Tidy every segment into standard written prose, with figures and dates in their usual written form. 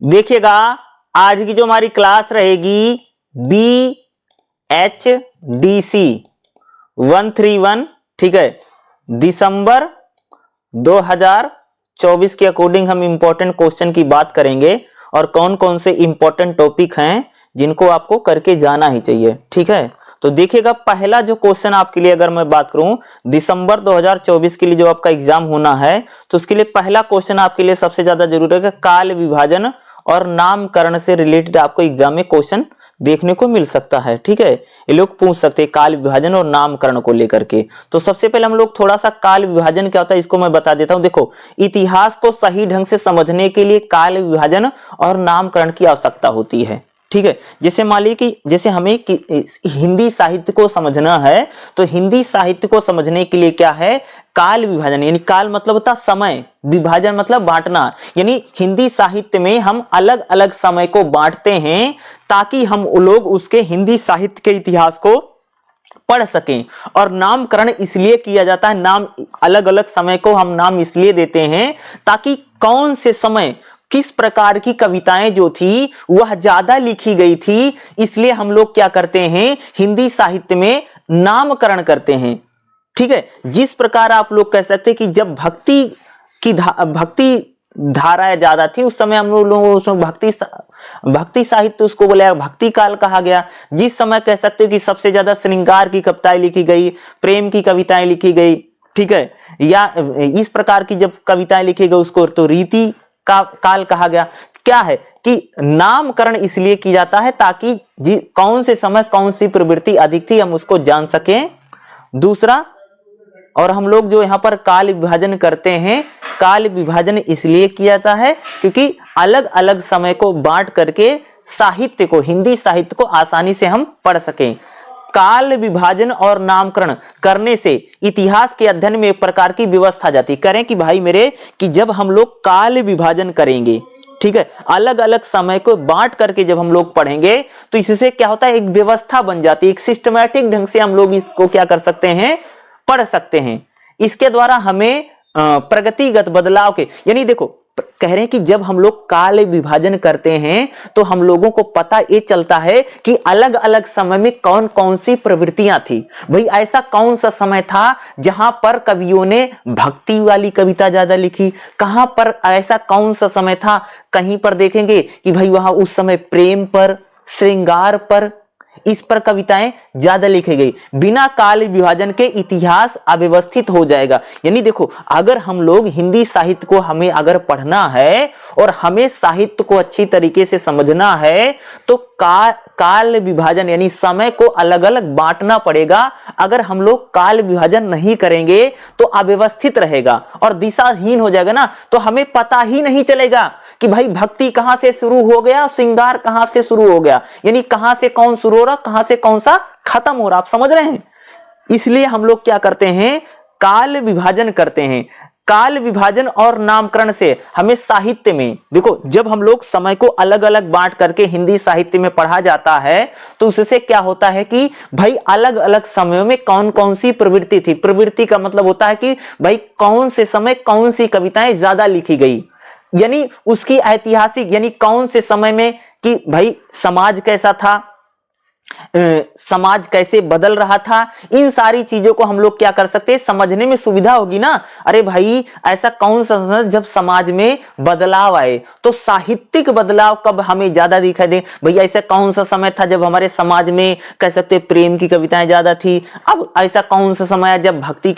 देखिएगा आज की जो हमारी क्लास रहेगी BHDC 131, ठीक है, दिसंबर 2024 के अकॉर्डिंग हम इंपॉर्टेंट क्वेश्चन की बात करेंगे और कौन कौन से इंपॉर्टेंट टॉपिक हैं जिनको आपको करके जाना ही चाहिए। ठीक है, तो देखिएगा पहला जो क्वेश्चन आपके लिए अगर मैं बात करूं दिसंबर 2024 के लिए जो आपका एग्जाम होना है तो उसके लिए पहला क्वेश्चन आपके लिए सबसे ज्यादा जरूरी है कि काल विभाजन और नामकरण से रिलेटेड आपको एग्जाम में क्वेश्चन देखने को मिल सकता है। ठीक है, ये लोग पूछ सकते हैं काल विभाजन और नामकरण को लेकर के। तो सबसे पहले हम लोग थोड़ा सा काल विभाजन क्या होता है इसको मैं बता देता हूं। देखो, इतिहास को सही ढंग से समझने के लिए काल विभाजन और नामकरण की आवश्यकता होती है। ठीक है, जैसे मान लीजिए कि जैसे हमें हिंदी साहित्य को समझना है तो हिंदी साहित्य को समझने के लिए क्या है, काल विभाजन, यानी काल मतलब होता समय, विभाजन मतलब बांटना, यानी हिंदी साहित्य में हम अलग अलग समय को बांटते हैं ताकि हम लोग उसके हिंदी साहित्य के इतिहास को पढ़ सकें। और नामकरण इसलिए किया जाता है, नाम अलग अलग समय को हम नाम इसलिए देते हैं ताकि कौन से समय किस प्रकार की कविताएं जो थी वह ज्यादा लिखी गई थी, इसलिए हम लोग क्या करते हैं हिंदी साहित्य में नामकरण करते हैं। ठीक है, जिस प्रकार आप लोग कह सकते हैं कि जब भक्ति धाराएं ज्यादा थी उस समय हम लोग उसमें भक्ति साहित्य उसको बोला, भक्ति काल कहा गया। जिस समय कह सकते हो कि सबसे ज्यादा श्रृंगार की कविताएं लिखी गई, प्रेम की कविताएं लिखी गई, ठीक है, या इस प्रकार की जब कविताएं लिखी गई उसको तो रीति का काल कहा गया। क्या है कि नामकरण इसलिए किया जाता है ताकि कौन से समय कौन सी प्रवृत्ति अधिक थी हम उसको जान सकें। दूसरा, और हम लोग जो यहाँ पर काल विभाजन करते हैं, काल विभाजन इसलिए किया जाता है क्योंकि अलग अलग समय को बांट करके साहित्य को, हिंदी साहित्य को आसानी से हम पढ़ सकें। काल विभाजन और नामकरण करने से इतिहास के अध्ययन में एक प्रकार की व्यवस्था जाती करें कि भाई मेरे कि जब हम लोग काल विभाजन करेंगे, ठीक है, अलग अलग समय को बांट करके जब हम लोग पढ़ेंगे तो इससे क्या होता है एक व्यवस्था बन जाती है, एक सिस्टमैटिक ढंग से हम लोग इसको क्या कर सकते हैं, पढ़ सकते हैं। इसके द्वारा हमें प्रगतिगत बदलाव के, यानी देखो कह रहे हैं कि जब हम लोग काल विभाजन करते हैं तो हम लोगों को पता ये चलता है कि अलग अलग समय में कौन कौन सी प्रवृत्तियां थी। भाई ऐसा कौन सा समय था जहां पर कवियों ने भक्ति वाली कविता ज्यादा लिखी, कहां पर ऐसा कौन सा समय था, कहीं पर देखेंगे कि भाई वहां उस समय प्रेम पर, श्रृंगार पर, इस पर कविताएं ज्यादा लिखी गई। बिना काल विभाजन के इतिहास अव्यवस्थित हो जाएगा। यानी देखो अगर हम लोग हिंदी साहित्य को हमें अगर पढ़ना है और हमें साहित्य को अच्छी तरीके से समझना है तो काल विभाजन यानी समय को अलग अलग बांटना पड़ेगा। अगर हम लोग काल विभाजन नहीं करेंगे तो अव्यवस्थित रहेगा और दिशाहीन हो जाएगा ना, तो हमें पता ही नहीं चलेगा कि भाई भक्ति कहां से शुरू हो गया, श्रृंगार कहां से शुरू हो गया, यानी कहां से कौन शुरू हो रहा, कहां से कौन सा खत्म हो रहा। आप समझ रहे हैं? इसलिए हम लोग क्या करते हैं, काल विभाजन करते हैं। काल विभाजन और नामकरण से हमें साहित्य में देखो जब हम लोग समय को अलग अलग बांट करके हिंदी साहित्य में पढ़ा जाता है तो उससे क्या होता है कि भाई अलग अलग समयों में कौन कौन सी प्रवृत्ति थी। प्रवृत्ति का मतलब होता है कि भाई कौन से समय कौन सी कविताएं ज्यादा लिखी गई, यानी उसकी ऐतिहासिक, यानी कौन से समय में कि भाई समाज कैसा था, समाज कैसे बदल रहा था, इन सारी चीजों को हम लोग क्या कर सकते हैं, समझने में सुविधा होगी ना। अरे भाई ऐसा कौन सा समय जब समाज में बदलाव आए, तो साहित्यिक बदलाव कब हमें ज्यादा दिखाई दे, भाई ऐसा कौन सा समय था जब हमारे समाज में कह सकते हैं प्रेम की कविताएं ज्यादा थी, अब ऐसा कौन सा समय है जब भक्ति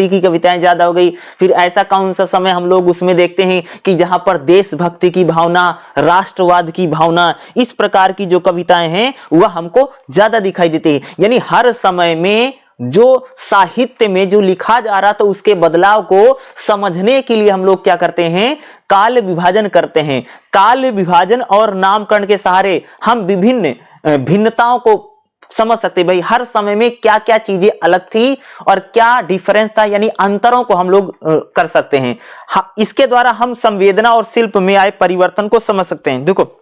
की कविताएं ज्यादा हो गई, फिर ऐसा कौन सा समय हम लोग उसमें देखते हैं कि जहां पर देशभक्ति की भावना, राष्ट्रवाद की भावना, इस प्रकार की जो कविताएं हैं वह हमको ज्यादा दिखाई देती है। यानी हर समय में जो साहित्य में जो लिखा जा रहा था उसके बदलाव को समझने के लिए हम लोग क्या करते हैं, काल विभाजन करते हैं। काल विभाजन और नामकरण के सहारे हम विभिन्न भिन्नताओं को समझ सकते हैं, भाई हर समय में क्या क्या चीजें अलग थी और क्या डिफरेंस था, यानी अंतरों को हम लोग कर सकते हैं। इसके द्वारा हम संवेदना और शिल्प में आए परिवर्तन को समझ सकते हैं। देखो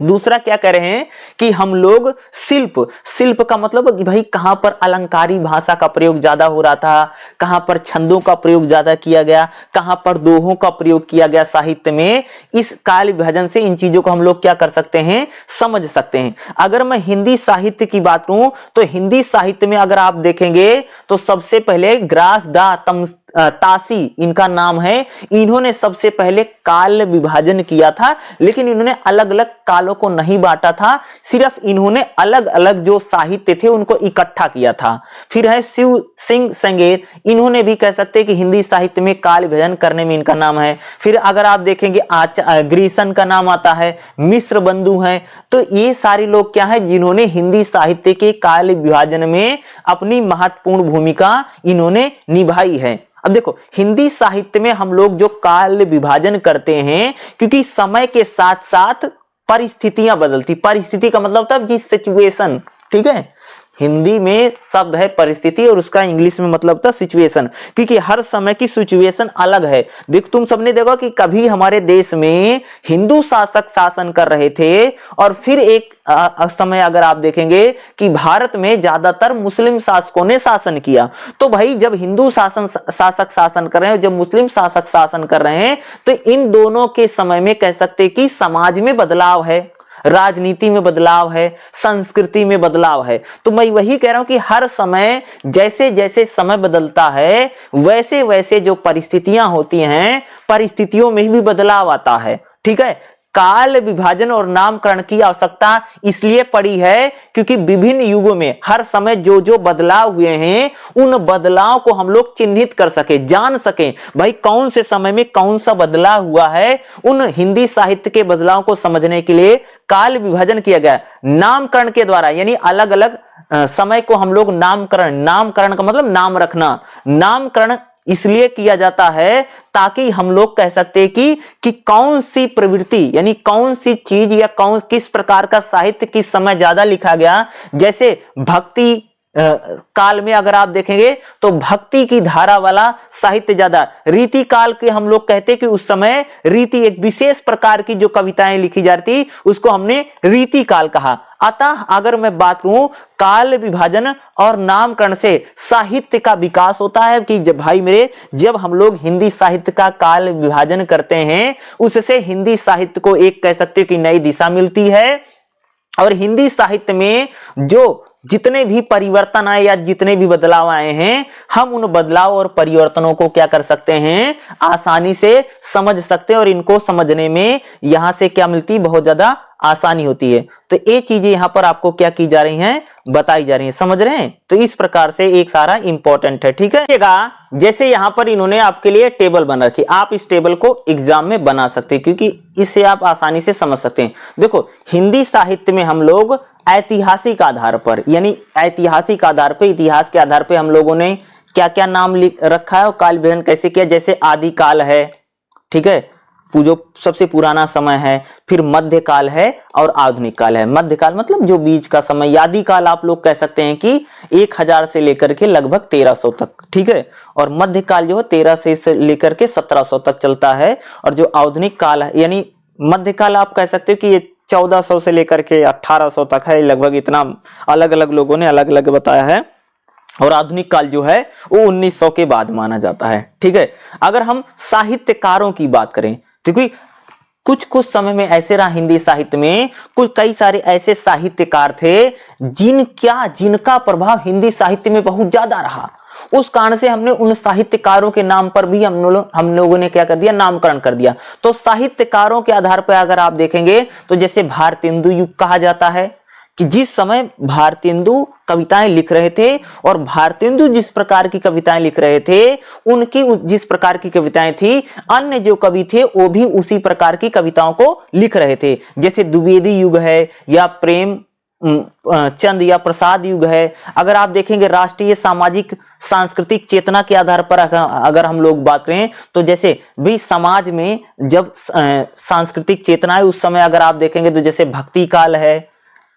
दूसरा क्या कह रहे हैं कि हम लोग शिल्प का मतलब कि भाई कहां पर अलंकारी भाषा का प्रयोग ज्यादा हो रहा था, कहां पर छंदों का प्रयोग ज्यादा किया गया, कहां पर दोहों का प्रयोग किया गया साहित्य में, इस काल विभाजन से इन चीजों को हम लोग क्या कर सकते हैं, समझ सकते हैं। अगर मैं हिंदी साहित्य की बात करूं तो हिंदी साहित्य में अगर आप देखेंगे तो सबसे पहले ग्रास दा तासी इनका नाम है। इन्होंने सबसे पहले काल विभाजन किया था, लेकिन इन्होंने अलग अलग कालों को नहीं बांटा था, सिर्फ इन्होंने अलग अलग जो साहित्य थे उनको इकट्ठा किया था। फिर है शिव सिंह संगेर, इन्होंने भी कह सकते हैं कि हिंदी साहित्य में काल विभाजन करने में इनका नाम है। फिर अगर आप देखेंगे ग्रीसन का नाम आता है, मिश्र बंधु हैं, तो ये सारे लोग क्या है जिन्होंने हिंदी साहित्य के काल विभाजन में अपनी महत्वपूर्ण भूमिका इन्होंने निभाई है। अब देखो हिंदी साहित्य में हम लोग जो काल विभाजन करते हैं, क्योंकि समय के साथ साथ परिस्थितियां बदलती, परिस्थिति का मतलब तब जिस सिचुएशन, ठीक है, हिंदी में शब्द है परिस्थिति और उसका इंग्लिश में मतलब था सिचुएशन, क्योंकि हर समय की सिचुएशन अलग है। देख तुम सबने देखा कि कभी हमारे देश में हिंदू शासक शासन कर रहे थे और फिर एक समय अगर आप देखेंगे कि भारत में ज्यादातर मुस्लिम शासकों ने शासन किया। तो भाई जब हिंदू शासक शासन कर रहे हैं, जब मुस्लिम शासक शासन कर रहे हैं, तो इन दोनों के समय में कह सकते हैं कि समाज में बदलाव है, राजनीति में बदलाव है, संस्कृति में बदलाव है। तो मैं वही कह रहा हूं कि हर समय जैसे जैसे समय बदलता है वैसे वैसे जो परिस्थितियां होती हैं, परिस्थितियों में भी बदलाव आता है। ठीक है, काल विभाजन और नामकरण की आवश्यकता इसलिए पड़ी है क्योंकि विभिन्न युगों में हर समय जो जो बदलाव हुए हैं उन बदलाव को हम लोग चिन्हित कर सके, जान सके भाई कौन से समय में कौन सा बदलाव हुआ है। उन हिंदी साहित्य के बदलाव को समझने के लिए काल विभाजन किया गया नामकरण के द्वारा, यानी अलग अलग समय को हम लोग नामकरण का मतलब नाम रखना, नामकरण इसलिए किया जाता है ताकि हम लोग कह सकते हैं कि कौन सी प्रवृत्ति यानी कौन सी चीज या किस प्रकार का साहित्य किस समय ज्यादा लिखा गया। जैसे भक्ति काल में अगर आप देखेंगे तो भक्ति की धारा वाला साहित्य ज्यादा, रीति काल के हम लोग कहते हैं कि उस समय रीति एक विशेष प्रकार की जो कविताएं लिखी जाती उसको हमने रीति काल कहा। अतः अगर मैं बात करूं काल विभाजन और नामकरण से साहित्य का विकास होता है कि जब भाई मेरे जब हम लोग हिंदी साहित्य का काल विभाजन करते हैं उससे हिंदी साहित्य को एक कह सकते हो कि नई दिशा मिलती है और हिंदी साहित्य में जो जितने भी परिवर्तन आए या जितने भी बदलाव आए हैं हम उन बदलाव और परिवर्तनों को क्या कर सकते हैं, आसानी से समझ सकते हैं और इनको समझने में यहां से क्या मिलती है, बहुत ज्यादा आसानी होती है। तो ये चीजें यहां पर आपको क्या की जा रही हैं, बताई जा रही हैं, समझ रहे हैं। तो इस प्रकार से एक सारा इंपॉर्टेंट है। ठीक है, जैसे यहां पर इन्होंने आपके लिए टेबल बना रखी, आप इस टेबल को एग्जाम में बना सकते हैं क्योंकि इससे आप आसानी से समझ सकते हैं। देखो हिंदी साहित्य में हम लोग ऐतिहासिक आधार पर यानी ऐतिहासिक आधार पर इतिहास के आधार पर हम लोगों ने क्या क्या नाम रखा है और काल विभाजन कैसे किया। जैसे आदिकाल है, ठीक है, जो सबसे पुराना समय है, फिर मध्यकाल है और आधुनिक काल है। मध्यकाल मतलब जो बीच का समय, आदिकाल आप लोग कह सकते हैं कि 1000 से लेकर के लगभग 1300 तक, ठीक है, और मध्यकाल जो है 1300 से लेकर के 1700 तक चलता है। और जो आधुनिक काल है यानी मध्यकाल आप कह सकते हो कि ये 1400 से लेकर के 1800 तक है, लगभग इतना अलग अलग लोगों ने अलग अलग बताया है। और आधुनिक काल जो है वो 1900 के बाद माना जाता है। ठीक है, अगर हम साहित्यकारों की बात करें क्योंकि कुछ समय में ऐसे रहा हिंदी साहित्य में कई सारे ऐसे साहित्यकार थे जिनका प्रभाव हिंदी साहित्य में बहुत ज्यादा रहा। उस कारण से हमने उन साहित्यकारों के नाम पर भी हम लोगों ने क्या कर दिया, नामकरण कर दिया। तो साहित्यकारों के आधार पर अगर आप देखेंगे तो जैसे भारतेंदु युग कहा जाता है कि जिस समय भारतेंदु कविताएं लिख रहे थे और भारतेंदु जिस प्रकार की कविताएं लिख रहे थे उनकी जिस प्रकार की कविताएं थी अन्य जो कवि थे वो भी उसी प्रकार की कविताओं को लिख रहे थे। जैसे द्विवेदी युग है या प्रेम चंद या प्रसाद युग है। अगर आप देखेंगे राष्ट्रीय सामाजिक सांस्कृतिक चेतना के आधार पर अगर हम लोग बात करें तो जैसे भी समाज में जब सांस्कृतिक चेतना है उस समय अगर आप देखेंगे तो जैसे भक्ति काल है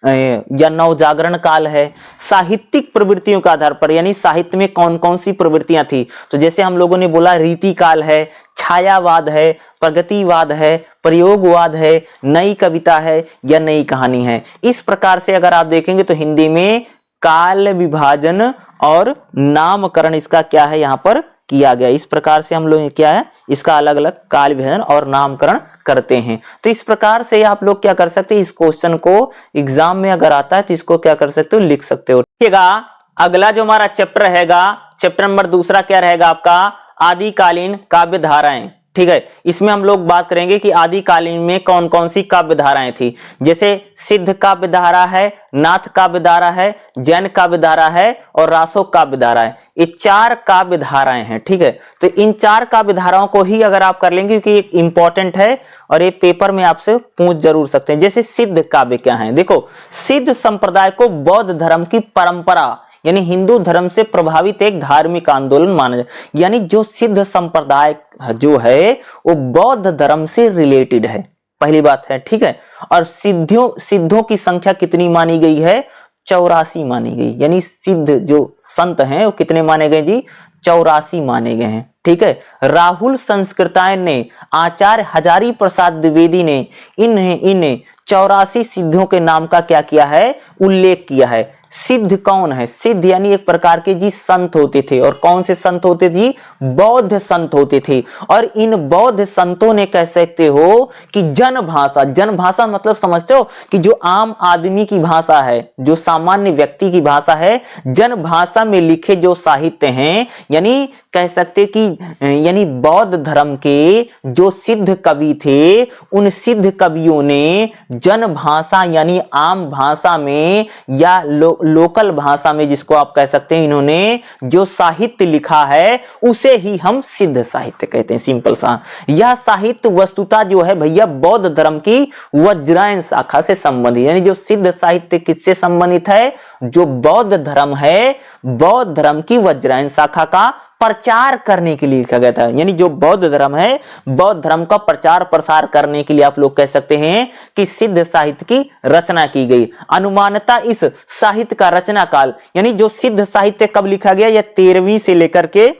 या नवजागरण काल है। साहित्यिक प्रवृत्तियों के आधार पर यानी साहित्य में कौन कौन सी प्रवृत्तियां थी तो जैसे हम लोगों ने बोला रीति काल है, छायावाद है, प्रगतिवाद है, प्रयोगवाद है, नई कविता है या नई कहानी है। इस प्रकार से अगर आप देखेंगे तो हिंदी में काल विभाजन और नामकरण इसका क्या है यहाँ पर किया गया। इस प्रकार से हम लोग क्या है इसका अलग अलग काल विभाजन और नामकरण करते हैं। तो इस प्रकार से आप लोग क्या कर सकते हैं, इस क्वेश्चन को एग्जाम में अगर आता है तो इसको क्या कर सकते हो, लिख सकते हो। ठीक है, अगला जो हमारा चैप्टर रहेगा, चैप्टर नंबर दूसरा क्या रहेगा आपका, आदिकालीन काव्य धाराएं। ठीक है, इसमें हम लोग बात करेंगे कि आदिकालीन में कौन कौन सी काव्य धाराएं थी। जैसे सिद्ध काव्य धारा है, नाथ काव्य धारा है, जैन काव्य धारा है और रासो काव्य धारा है। ये 4 काव्य धाराएं हैं। ठीक है, तो इन 4 काव्य धाराओं को ही अगर आप कर लेंगे क्योंकि एक इंपॉर्टेंट है और ये पेपर में आपसे पूछ जरूर सकते हैं। जैसे सिद्ध काव्य क्या है, देखो सिद्ध संप्रदाय को बौद्ध धर्म की परंपरा यानी हिंदू धर्म से प्रभावित एक धार्मिक आंदोलन माना जाए। यानी जो सिद्ध संप्रदाय जो है वो बौद्ध धर्म से रिलेटेड है, पहली बात है। ठीक है, और सिद्धों की संख्या कितनी मानी गई है, 84 मानी गई। यानी सिद्ध जो संत हैं वो कितने माने गए जी, 84 माने गए हैं। ठीक है, राहुल संस्कृतायन ने, आचार्य हजारी प्रसाद द्विवेदी ने इन 84 सिद्धों के नाम का क्या किया है, उल्लेख किया है। सिद्ध कौन है, सिद्ध यानी एक प्रकार के जी संत होते थे। और कौन से संत होते थे, बौद्ध संत होते थे। और इन बौद्ध संतों ने कह सकते हो कि जन भाषा मतलब समझते हो कि जो आम आदमी की भाषा है, जो सामान्य व्यक्ति की भाषा है, जन भाषा में लिखे जो साहित्य हैं, यानी कह सकते कि यानी बौद्ध धर्म के जो सिद्ध कवि थे, उन सिद्ध कवियों ने जन भाषा यानी आम भाषा में या लोकल भाषा में, जिसको आप कह सकते हैं, इन्होंने जो साहित्य लिखा है उसे ही हम सिद्ध साहित्य कहते हैं। सिंपल सा, यह साहित्य वस्तुतः जो है भैया बौद्ध धर्म की वज्रायन शाखा से संबंधित, यानी जो सिद्ध साहित्य किससे संबंधित है, जो बौद्ध धर्म है, बौद्ध धर्म की वज्रायन शाखा का प्रचार करने के लिए लिखा गया था। यानी जो बौद्ध धर्म है, बौद्ध धर्म का प्रचार प्रसार करने के लिए आप लोग कह सकते हैं कि सिद्ध साहित्य की रचना की गई। अनुमानतः इस साहित्य का रचना काल, यानी जो सिद्ध साहित्य कब लिखा गया, यह 13वीं से लेकर के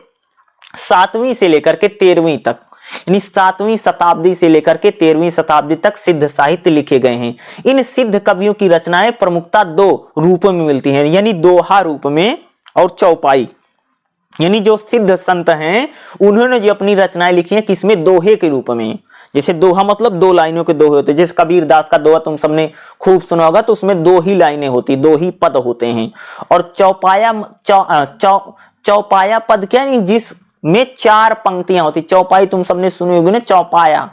7वीं से लेकर के 13वीं तक, यानी 7वीं शताब्दी से लेकर के 13वीं शताब्दी तक सिद्ध साहित्य लिखे गए हैं। इन सिद्ध कवियों की रचनाएं प्रमुखता 2 रूपों में मिलती हैं, यानी दोहा रूप में और चौपाई। यानी जो सिद्ध संत हैं उन्होंने जो अपनी रचनाएं लिखी हैं किसमें, दोहे के रूप में। जैसे दोहा मतलब 2 लाइनों के दोहे होते हैं। जैसे कबीर दास का दोहा तुम सबने खूब सुना होगा, तो उसमें 2 ही लाइनें होती, 2 ही पद होते हैं। और चौपाया पद क्या, नहीं जिसमें 4 पंक्तियां होती। चौपाई तुम सबने सुनी होगी ना, चौपाया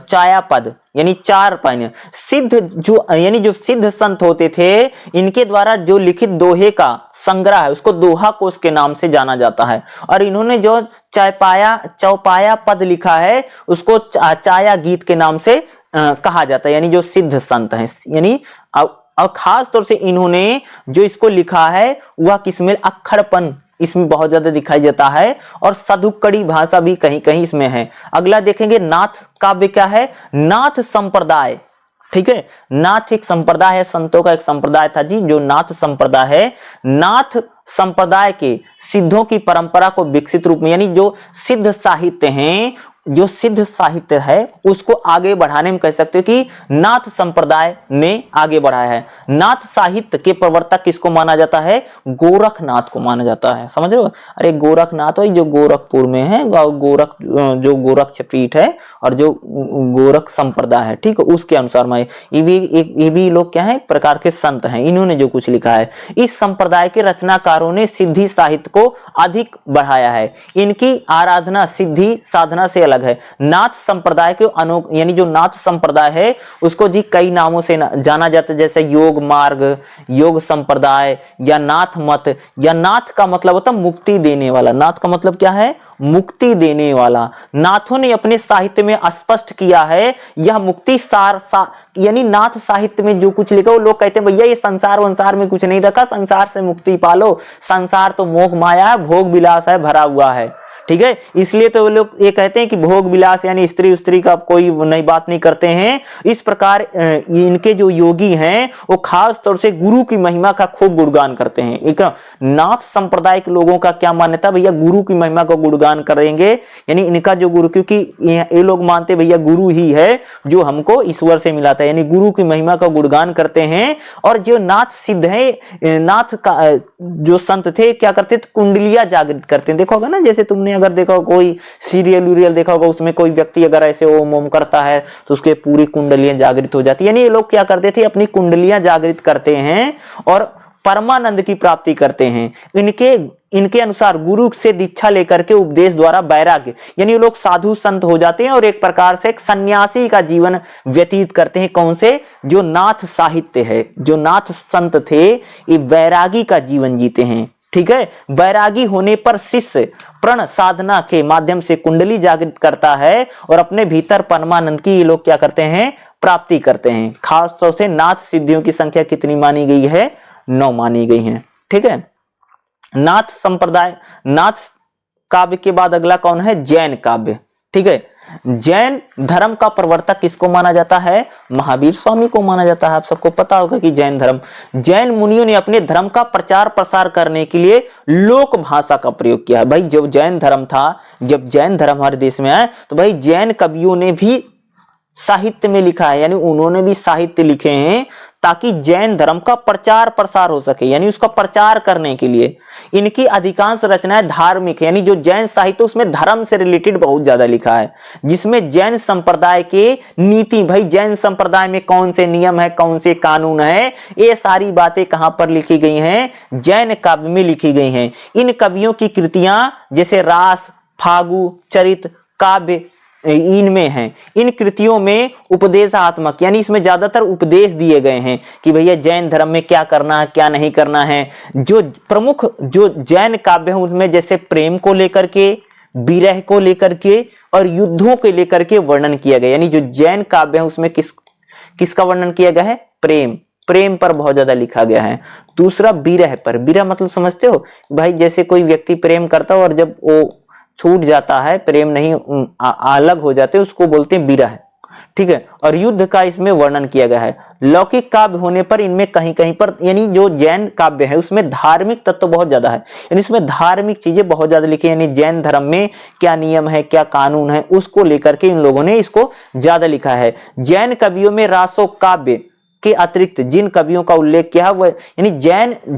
चाया पद यानी 4 पाइने। सिद्ध जो यानी जो सिद्ध संत होते थे, इनके द्वारा जो लिखित दोहे का संग्रह है उसको दोहा कोश के नाम से जाना जाता है। और इन्होंने जो चौपाया पद लिखा है उसको चाया गीत के नाम से कहा जाता है, यानी जो सिद्ध संत हैं। यानी और खास तौर से इन्होंने जो इसको लिखा है वह किसमें, अक्खड़पन इसमें बहुत ज्यादा दिखाई देता है और सधुक्कड़ी भाषा भी कहीं कहीं इसमें है। अगला देखेंगे नाथ काव्य क्या है, नाथ संप्रदाय। ठीक है, नाथ एक संप्रदाय है, संतों का एक संप्रदाय था जी, जो नाथ संप्रदाय है। नाथ संप्रदाय के सिद्धों की परंपरा को विकसित रूप में, यानी जो सिद्ध साहित्य हैं, जो सिद्ध साहित्य है उसको आगे बढ़ाने में कह सकते हो कि नाथ संप्रदाय ने आगे बढ़ाया है। नाथ साहित्य के प्रवर्तक किसको माना जाता है, गोरखनाथ को माना जाता है। समझ रहे हो, अरे गोरखनाथ वही जो गोरखपुर में है, गोरख जो गोरक्ष पीठ है और जो गोरख संप्रदाय है, ठीक है, उसके अनुसार मैं ये भी लोग क्या है, एक प्रकार के संत हैं। इन्होंने जो कुछ लिखा है, इस संप्रदाय के रचनाकारों ने सिद्धि साहित्य को अधिक बढ़ाया है। इनकी आराधना सिद्धि साधना से अलग है। नाथ संप्रदाय के यानी जो नाथ संप्रदाय है उसको जी कई नामों से जाना जाता है, जैसे योग मार्ग, योग संप्रदाय या नाथ मत। या नाथ का मतलब होता है मुक्ति देने वाला। नाथ का मतलब क्या है, मुक्ति देने वाला। नाथों ने अपने साहित्य में स्पष्ट किया है यह मुक्ति सार यानी नाथ साहित्य में जो कुछ लिखा वो लोग कहते हैं भैया ये संसार वंसार में कुछ नहीं रखा, संसार से मुक्ति पालो, संसार तो मोह माया है, भोग विलास है, भरा हुआ है। ठीक है। इसलिए तो वो लोग ये कहते हैं कि भोग विलास यानी स्त्री उस्त्री का कोई नई बात नहीं करते हैं। इस प्रकार इनके जो योगी हैं वो खास तौर से गुरु की महिमा का खूब गुणगान करते हैं। एक नाथ संप्रदाय के लोगों का क्या मान्यता, भैया गुरु की महिमा को गुणगान करेंगे, यानी इनका जो गुरु, क्योंकि ये लोग मानते भैया गुरु ही है जो हमको ईश्वर से मिला था, यानी गुरु की महिमा का गुणगान करते हैं। और जो नाथ सिद्ध है, नाथ का जो संत थे क्या करते थे, कुंडलियां जागृत करते हैं। देखो होगा ना, जैसे तुमने अगर देखा कोई सीरियल उरियल देखा होगा, उसमें कोई व्यक्ति अगर ऐसे ओम ओम करता है तो उसके पूरी कुंडलियां जागृत हो जाती है। यानी ये लोग क्या करते थे, अपनी कुंडलियां जागृत करते हैं और परमानंद की प्राप्ति करते हैं। इनके अनुसार गुरु से दीक्षा लेकर के उपदेश द्वारा वैराग्य, यानी ये लोग साधु संत हो जाते हैं और एक प्रकार से एक सन्यासी का जीवन व्यतीत करते हैं। कौन से, जो नाथ साहित्य है, जो नाथ संत थे, ये वैरागी का जीवन जीते हैं। ठीक है। वैरागी होने पर शिष्य प्रण साधना के माध्यम से कुंडली जागृत करता है और अपने भीतर परमानंद की ये लोग क्या करते हैं, प्राप्ति करते हैं। खास तौर से नाथ सिद्धियों की संख्या कितनी मानी गई है, 9 मानी गई है। ठीक है। नाथ संप्रदाय, नाथ काव्य के बाद अगला कौन है, जैन काव्य। ठीक है। जैन धर्म का प्रवर्तक किसको माना जाता है, महावीर स्वामी को माना जाता है। आप सबको पता होगा कि जैन मुनियों ने अपने धर्म का प्रचार प्रसार करने के लिए लोक भाषा का प्रयोग किया है। भाई जब जैन धर्म था, जब जैन धर्म हमारे देश में आया तो भाई जैन कवियों ने भी साहित्य में लिखा है, यानी उन्होंने भी साहित्य लिखे हैं ताकि जैन धर्म का प्रचार प्रसार हो सके, यानी उसका प्रचार करने के लिए। इनकी अधिकांश रचनाएं धार्मिक है, यानी जो जैन साहित्य उसमें धर्म से रिलेटेड बहुत ज्यादा लिखा है, जिसमें जैन संप्रदाय के नीति, भाई जैन संप्रदाय में कौन से नियम है, कौन से कानून है, ये सारी बातें कहां पर लिखी गई हैं, जैन काव्य में लिखी गई हैं। इन कवियों की कृतियां जैसे रास, फागु, चरित, काव्य इनमें हैं। इन कृतियों में उपदेशात्मक, यानी इसमें ज्यादातर उपदेश दिए गए हैं कि भैया जैन धर्म में क्या करना है, क्या नहीं करना है। जो प्रमुख जो जैन काव्य हैं उसमें जैसे प्रेम को लेकर के, विरह को लेकर के और युद्धों को लेकर के वर्णन किया गया। यानी जो जैन काव्य है उसमें किसका वर्णन किया गया है, प्रेम पर बहुत ज्यादा लिखा गया है। दूसरा विरह पर, विरह मतलब समझते हो भाई, जैसे कोई व्यक्ति प्रेम करता हो और जब वो छूट जाता है, प्रेम नहीं अलग हो जाते, उसको बोलते हैं विरह। ठीक है। और युद्ध का इसमें वर्णन किया गया है। लौकिक काव्य होने पर इनमें कहीं कहीं पर, यानी जो जैन काव्य है उसमें धार्मिक तत्व बहुत ज्यादा है, यानी इसमें धार्मिक चीजें बहुत ज्यादा लिखी है, यानी जैन धर्म में क्या नियम है, क्या कानून है, उसको लेकर के इन लोगों ने इसको ज्यादा लिखा है। जैन कवियों में रासो काव्य के अतिरिक्त जिन कवियों का उल्लेख किया वह, यानी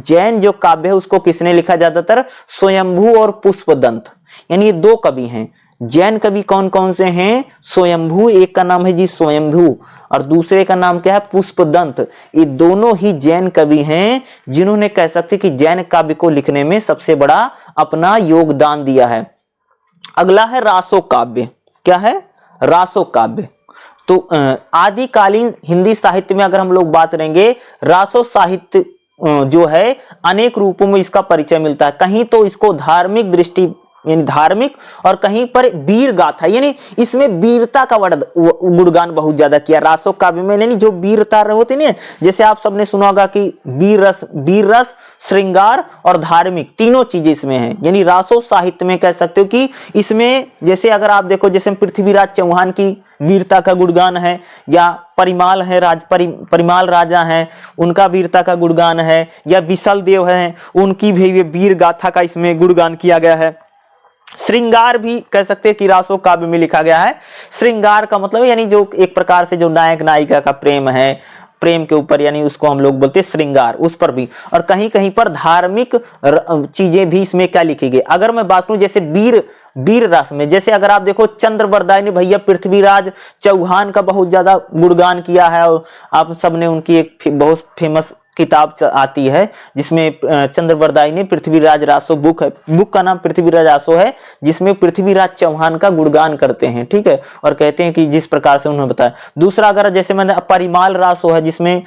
जैन जो काव्य है उसको किसने लिखा, ज्यादातर स्वयंभू और पुष्पदंत, यानी ये 2 कवि हैं। जैन कवि कौन कौन से हैं, स्वयंभू, एक का नाम है जी स्वयंभू और दूसरे का नाम क्या है, पुष्पदंत। ये दोनों ही जैन कवि हैं जिन्होंने कह सकते कि जैन काव्य को लिखने में सबसे बड़ा अपना योगदान दिया है। अगला है रासो काव्य। क्या है, रासो काव्य। तो आदिकालीन हिंदी साहित्य में अगर हम लोग बात करेंगे, रासो साहित्य जो है अनेक रूपों में इसका परिचय मिलता है। कहीं तो इसको धार्मिक दृष्टि, यानी धार्मिक, और कहीं पर वीर गाथा, यानी इसमें वीरता का गुणगान बहुत ज्यादा किया रासो काव्य में। यानी जो वीरता होती नहीं, जैसे आप सबने सुना होगा कि वीर रस, श्रृंगार और धार्मिक, तीनों चीजें इसमें हैं। यानी रासो साहित्य में कह सकते हो कि इसमें, जैसे अगर आप देखो, जैसे पृथ्वीराज चौहान की वीरता का गुणगान है, या परिमाल है परिमाल राजा हैं, उनका वीरता का गुणगान है, या विसल देव हैं, उनकी भी वीर गाथा का इसमें गुणगान किया गया है। श्रृंगार भी कह सकते हैं कि रासो काव्य में लिखा गया है। श्रृंगार का मतलब यानी जो एक प्रकार से जो नायक नायिका का प्रेम है, प्रेम के ऊपर, यानी उसको हम लोग बोलते हैं श्रृंगार, उस पर भी। और कहीं कहीं पर धार्मिक चीजें भी इसमें क्या लिखी गई। अगर मैं बात करूं जैसे वीर रस में, जैसे अगर आप देखो चंद्रवरदाई ने भैया पृथ्वीराज चौहान का बहुत ज्यादा गुणगान किया है, और आप सबने उनकी एक बहुत फेमस किताब आती है जिसमें चंद्रवरदाई ने पृथ्वीराज रासो, बुक का नाम पृथ्वीराज रासो है, जिसमें पृथ्वीराज चौहान का गुणगान करते हैं। ठीक है। और कहते हैं कि जिस प्रकार से उन्होंने बताया। दूसरा अगर जैसे मैंने परिमाल रासो है, जिसमें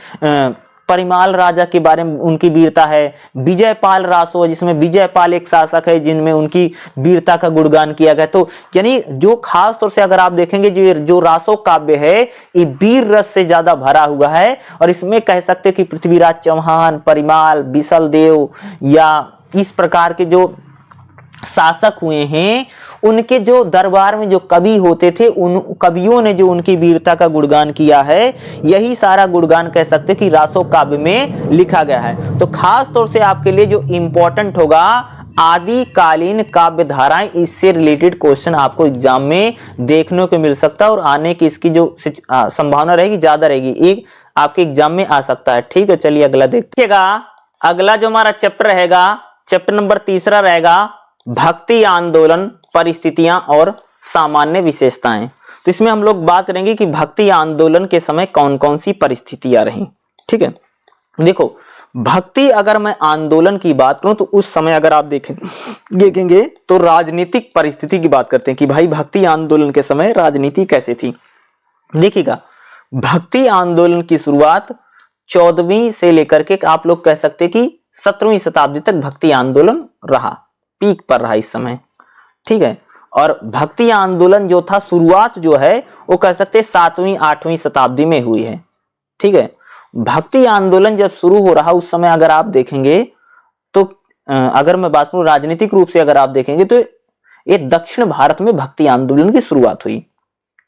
परिमाल राजा के बारे में उनकी वीरता है। विजयपाल रासो, जिसमें विजयपाल एक शासक है, जिनमें उनकी वीरता का गुणगान किया गया। तो यानी जो खास तौर से अगर आप देखेंगे जो रासो काव्य है, ये वीर रस से ज्यादा भरा हुआ है। और इसमें कह सकते हैं कि पृथ्वीराज चौहान, परिमाल, विसल देव, या इस प्रकार के जो शासक हुए हैं, उनके जो दरबार में जो कवि होते थे, उन कवियों ने जो उनकी वीरता का गुणगान किया है, यही सारा गुणगान कह सकते हैं कि रासो काव्य में लिखा गया है। तो खास तौर से आपके लिए जो इंपॉर्टेंट होगा, आदिकालीन काव्य धाराएं, इससे रिलेटेड क्वेश्चन आपको एग्जाम में देखने को मिल सकता है और आने की इसकी जो संभावना रहेगी ज्यादा रहेगी, एक आपके एग्जाम में आ सकता है। ठीक है, चलिए अगला देखिएगा। अगला जो हमारा चैप्टर रहेगा, चैप्टर नंबर 3 रहेगा, भक्ति आंदोलन, परिस्थितियां और सामान्य विशेषताएं। तो इसमें हम लोग बात करेंगे कि भक्ति आंदोलन के समय कौन कौन सी परिस्थितियां रही। ठीक है, देखो भक्ति अगर मैं आंदोलन की बात करूं तो उस समय अगर आप देखेंगे तो राजनीतिक परिस्थिति की बात करते हैं कि भाई भक्ति आंदोलन के समय राजनीति कैसे थी। देखिएगा, भक्ति आंदोलन की शुरुआत 14वीं से लेकर के आप लोग कह सकते हैं कि 17वीं शताब्दी तक भक्ति आंदोलन रहा, पीक पर रहा इस समय। ठीक है, और भक्ति आंदोलन जो था शुरुआत जो है वो कह सकते हैं 7वीं 8वीं शताब्दी में हुई है। ठीक है, भक्ति आंदोलन जब शुरू हो रहा उस समय अगर आप देखेंगे तो अगर मैं बात करूं राजनीतिक रूप से अगर आप देखेंगे तो ये दक्षिण भारत में भक्ति आंदोलन की शुरुआत हुई।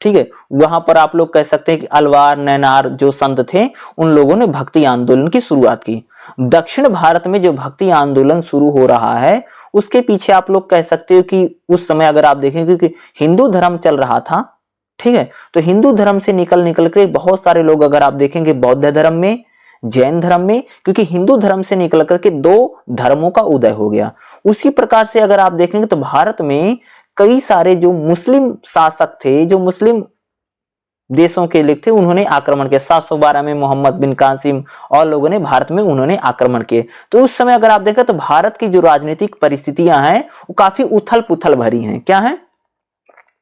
ठीक है, वहां पर आप लोग कह सकते हैं कि अलवार नैनार जो संत थे उन लोगों ने भक्ति आंदोलन की शुरुआत की। दक्षिण भारत में जो भक्ति आंदोलन शुरू हो रहा है उसके पीछे आप लोग कह सकते हो कि उस समय अगर आप देखें क्योंकि हिंदू धर्म चल रहा था। ठीक है, तो हिंदू धर्म से निकल के बहुत सारे लोग अगर आप देखेंगे बौद्ध धर्म में, जैन धर्म में, क्योंकि हिंदू धर्म से निकल करके 2 धर्मों का उदय हो गया। उसी प्रकार से अगर आप देखेंगे तो भारत में कई सारे जो मुस्लिम शासक थे, जो मुस्लिम देशों के लिख थे, उन्होंने आक्रमण किया। 712 में मोहम्मद बिन कासिम और लोगों ने भारत में उन्होंने आक्रमण किए। तो उस समय अगर आप देखें तो भारत की जो राजनीतिक परिस्थितियां हैं वो काफी उथल पुथल भरी हैं। क्या है,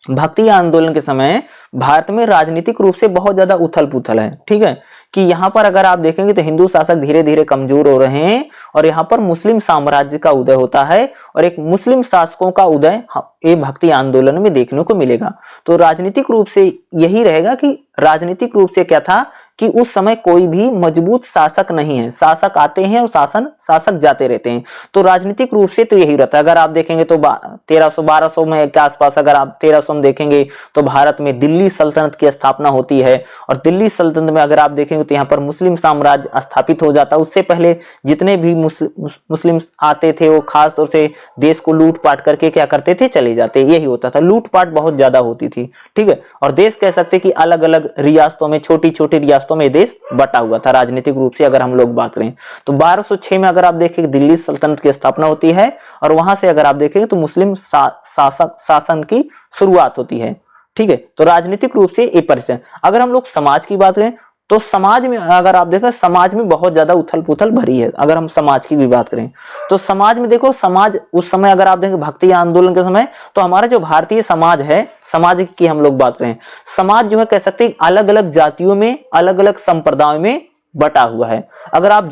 भक्ति आंदोलन के समय भारत में राजनीतिक रूप से बहुत ज्यादा उथल पुथल है। ठीक है, कि यहाँ पर अगर आप देखेंगे तो हिंदू शासक धीरे धीरे कमजोर हो रहे हैं और यहाँ पर मुस्लिम साम्राज्य का उदय होता है और एक मुस्लिम शासकों का उदय ये भक्ति आंदोलन में देखने को मिलेगा। तो राजनीतिक रूप से यही रहेगा कि राजनीतिक रूप से क्या था कि उस समय कोई भी मजबूत शासक नहीं है, शासक आते हैं और शासक जाते रहते हैं। तो राजनीतिक रूप से तो यही रहता है। अगर आप देखेंगे तो 1300-1200 में के आसपास अगर आप 1300 में देखेंगे तो भारत में दिल्ली सल्तनत की स्थापना होती है और दिल्ली सल्तनत में अगर आप देखेंगे तो यहाँ पर मुस्लिम साम्राज्य स्थापित हो जाता है। उससे पहले जितने भी मुस्लिम आते थे वो खास तौर से देश को लूटपाट करके क्या करते थे, चले जाते। यही होता था, लूटपाट बहुत ज्यादा होती थी। ठीक है, और देश कह सकते कि अलग अलग रियासतों में, छोटी छोटी रियासतों में देश बटा हुआ था राजनीतिक रूप से। अगर हम लोग बात करें तो 1206 में अगर आप देखें दिल्ली सल्तनत की स्थापना होती है और वहां से अगर आप देखेंगे तो मुस्लिम शासन की शुरुआत होती है। ठीक है, तो राजनीतिक रूप से ये परिस्थिति। अगर हम लोग समाज की बात करें तो समाज में अगर आप देखें समाज में बहुत ज्यादा उथल पुथल भरी है। अगर हम समाज की भी बात करें तो समाज में देखो, समाज उस समय अगर आप देखें भक्ति आंदोलन के समय तो हमारा जो भारतीय समाज है, समाज की हम लोग बात करें, समाज जो है कह सकते हैं अलग अलग जातियों में, अलग अलग संप्रदायों में बटा हुआ है। अगर आप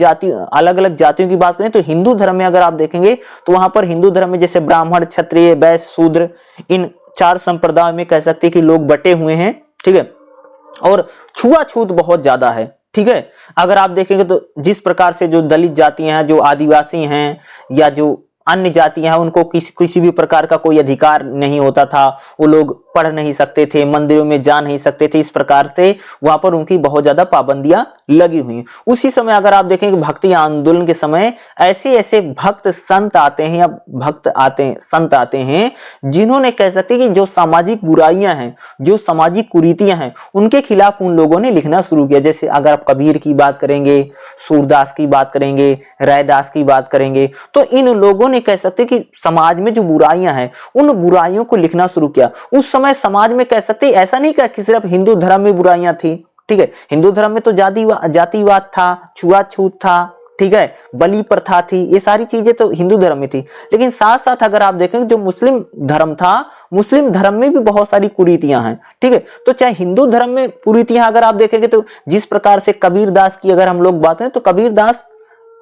अलग अलग जातियों की बात करें तो हिंदू धर्म में अगर आप देखेंगे तो वहां पर हिंदू धर्म में जैसे ब्राह्मण, क्षत्रिय, वैश्य, शूद्र, इन 4 संप्रदायों में कह सकते हैं कि लोग बटे हुए हैं। ठीक है, और छुआछूत बहुत ज्यादा है। ठीक है, अगर आप देखेंगे तो जिस प्रकार से जो दलित जातियां हैं, जो आदिवासी हैं या जो अन्य जातियां हैं, उनको किसी भी प्रकार का कोई अधिकार नहीं होता था। वो लोग पढ़ नहीं सकते थे, मंदिरों में जा नहीं सकते थे। इस प्रकार से वहां पर उनकी बहुत ज्यादा पाबंदियां लगी हुई। उसी समय अगर आप देखेंगे भक्ति आंदोलन के समय ऐसे ऐसे भक्त संत आते हैं या संत आते हैं जिन्होंने कह सकते हैं कि जो सामाजिक बुराइयां हैं, जो सामाजिक कुरीतियां हैं, उनके खिलाफ उन लोगों ने लिखना शुरू किया। जैसे अगर आप कबीर की बात करेंगे, सूरदास की बात करेंगे, रैदास की बात करेंगे, तो इन लोगों ने कह सकते कि समाज में जो बुराइयां हैं उन बुराइयों को लिखना शुरू किया। उस समय समाज में कह सकते ऐसा नहीं कहा कि सिर्फ हिंदू धर्म में बुराइयां थी। ठीक है, हिंदू धर्म में तो जातिवाद था, छुआछूत था, ठीक है, बलि प्रथा थी, ये सारी चीजें तो हिंदू धर्म में थी। लेकिन साथ साथ अगर आप देखें जो मुस्लिम धर्म था, मुस्लिम धर्म में भी बहुत सारी कुरीतियां हैं। ठीक है, तो चाहे हिंदू धर्म में कुरीतियां अगर आप देखेंगे तो जिस प्रकार से कबीरदास की अगर हम लोग बात करें तो कबीरदास,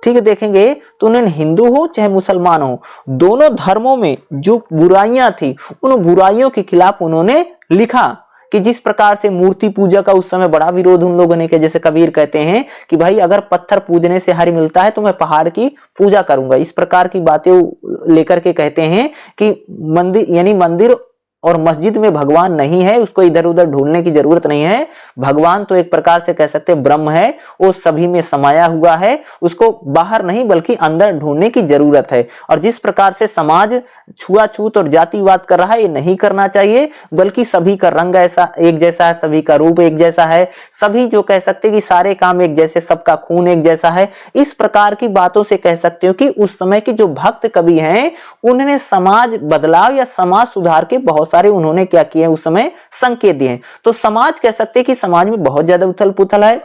ठीक है, देखेंगे तो उन्होंने हिंदू हो चाहे मुसलमान हो, दोनों धर्मों में जो बुराइयां थी उन बुराइयों के खिलाफ उन्होंने लिखा। कि जिस प्रकार से मूर्ति पूजा का उस समय बड़ा विरोध उन लोगों ने किया, जैसे कबीर कहते हैं कि भाई अगर पत्थर पूजने से हरि मिलता है तो मैं पहाड़ की पूजा करूंगा, इस प्रकार की बातें लेकर के कहते हैं कि मंदिर यानी मंदिर और मस्जिद में भगवान नहीं है, उसको इधर उधर ढूंढने की जरूरत नहीं है। भगवान तो एक प्रकार से कह सकते हैं ब्रह्म है, वो सभी में समाया हुआ है, उसको बाहर नहीं बल्कि अंदर ढूंढने की जरूरत है। और जिस प्रकार से समाज छुआछूत और जातिवाद कर रहा है, ये नहीं करना चाहिए, बल्कि सभी का रंग ऐसा एक जैसा है, सभी का रूप एक जैसा है, सभी जो कह सकते हैं कि सारे काम एक जैसे, सबका खून एक जैसा है। इस प्रकार की बातों से कह सकते हो कि उस समय के जो भक्त कवि हैं उन्होंने समाज बदलाव या समाज सुधार के बहुत सारे उन्होंने क्या किए उस समय संकेत दिए हैं। तो समाज कह सकते हैं कि समाज में बहुत ज्यादा उथल पुथल है,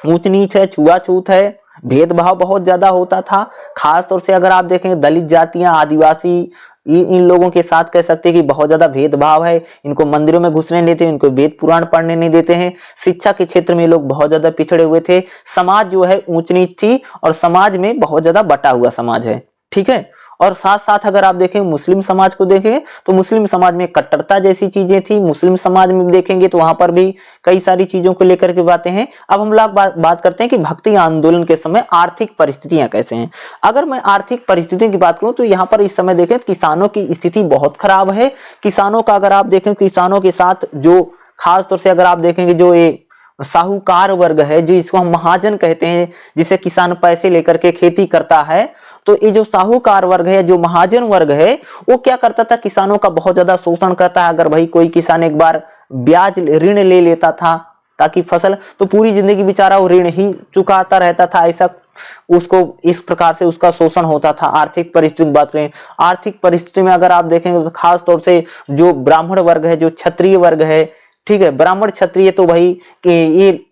ऊंच नीच है, छुआछूत है, भेदभाव बहुत ज्यादा होता था। खास तौर से अगर आप देखेंगे दलित जातियां, आदिवासी, इन लोगों के साथ कह सकते हैं कि बहुत ज्यादा भेदभाव है। इनको मंदिरों में घुसने नहीं देते, इनको वेद पुराण पढ़ने नहीं देते हैं। शिक्षा के क्षेत्र में लोग बहुत ज्यादा पिछड़े हुए थे। समाज जो है ऊंच नीच थी और समाज में बहुत ज्यादा बटा हुआ समाज है, ठीक है। और साथ साथ अगर आप देखें मुस्लिम समाज को देखें तो मुस्लिम समाज में कट्टरता जैसी चीजें थी। मुस्लिम समाज में देखेंगे तो वहां पर भी कई सारी चीजों को लेकर के बातें हैं। अब हम लोग बात करते हैं कि भक्ति आंदोलन के समय आर्थिक परिस्थितियां कैसे हैं। अगर मैं आर्थिक परिस्थितियों की बात करूं तो यहाँ पर इस समय देखें किसानों की स्थिति बहुत खराब है। किसानों का अगर आप देखें, किसानों के साथ जो खास तौर से अगर आप देखेंगे जो ये साहूकार वर्ग है, जिसको हम महाजन कहते हैं, जिसे किसान पैसे लेकर के खेती करता है, तो ये जो साहूकार वर्ग है, जो महाजन वर्ग है, वो क्या करता था, किसानों का बहुत ज्यादा शोषण करता है। अगर भाई कोई किसान एक बार ब्याज ऋण ले लेता था ताकि फसल, तो पूरी जिंदगी बेचारा वो ऋण ही चुकाता रहता था। ऐसा उसको इस प्रकार से उसका शोषण होता था। आर्थिक परिस्थिति की बात करें, आर्थिक परिस्थिति में अगर आप देखेंगे तो खास तौर से जो ब्राह्मण वर्ग है, जो क्षत्रिय वर्ग है, ठीक है, ब्राह्मण क्षत्रिय तो भाई कि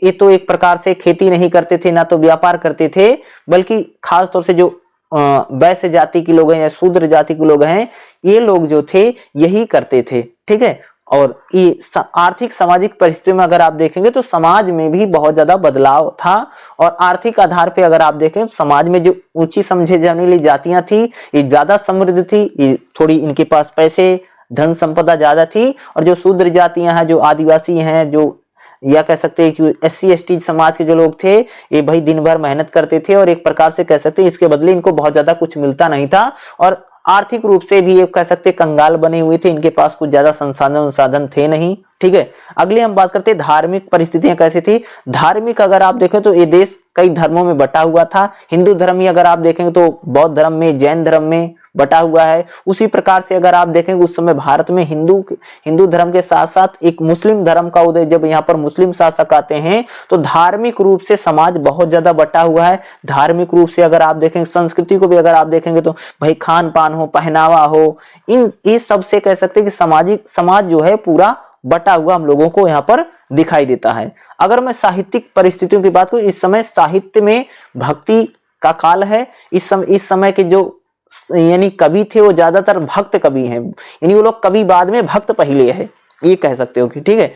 ये तो एक प्रकार से खेती नहीं करते थे, ना तो व्यापार करते थे, बल्कि खास तौर से जो वैश्य जाति के लोग हैं या शूद्र जाति के लोग हैं, ये लोग जो थे यही करते थे, ठीक है। और ये आर्थिक सामाजिक परिस्थितियों में अगर आप देखेंगे तो समाज में भी बहुत ज्यादा बदलाव था। और आर्थिक आधार पे अगर आप देखें तो समाज में जो ऊंची समझे जाने वाली जातियां थी ये ज्यादा समृद्ध थी, ये थोड़ी इनके पास पैसे धन संपदा ज्यादा थी। और जो शूद्र जातियां हैं, जो आदिवासी हैं, जो या कह सकते हैं जो SC ST समाज के जो लोग थे, ये भाई दिन भर मेहनत करते थे और एक प्रकार से कह सकते हैं इसके बदले इनको बहुत ज्यादा कुछ मिलता नहीं था। और आर्थिक रूप से भी ये कह सकते कंगाल बने हुए थे, इनके पास कुछ ज्यादा संसाधन थे नहीं, ठीक है। अगले हम बात करते हैं धार्मिक परिस्थितियां कैसी थी। धार्मिक अगर आप देखें तो ये देश कई धर्मों में बटा हुआ था। हिंदू धर्म ही अगर आप देखेंगे तो बौद्ध धर्म में, जैन धर्म में बटा हुआ है। उसी प्रकार से अगर आप देखेंगे उस समय भारत में हिंदू धर्म के साथ साथ एक मुस्लिम धर्म का उदय, जब यहाँ पर मुस्लिम शासक आते हैं तो धार्मिक रूप से समाज बहुत ज्यादा बटा हुआ है। धार्मिक रूप से अगर आप देखेंगे, संस्कृति को भी अगर आप देखेंगे तो भाई खान पान हो, पहनावा हो, इन सब से कह सकते हैं कि समाज जो है पूरा बटा हुआ हम लोगों को यहाँ पर दिखाई देता है। अगर मैं साहित्यिक परिस्थितियों की बात करूं, इस समय साहित्य में भक्ति का काल है। इस समय के जो यानी कवि थे वो ज्यादातर भक्त कवि हैं, यानी वो लोग कवि बाद में भक्त पहले है, ये कह सकते हो कि ठीक है।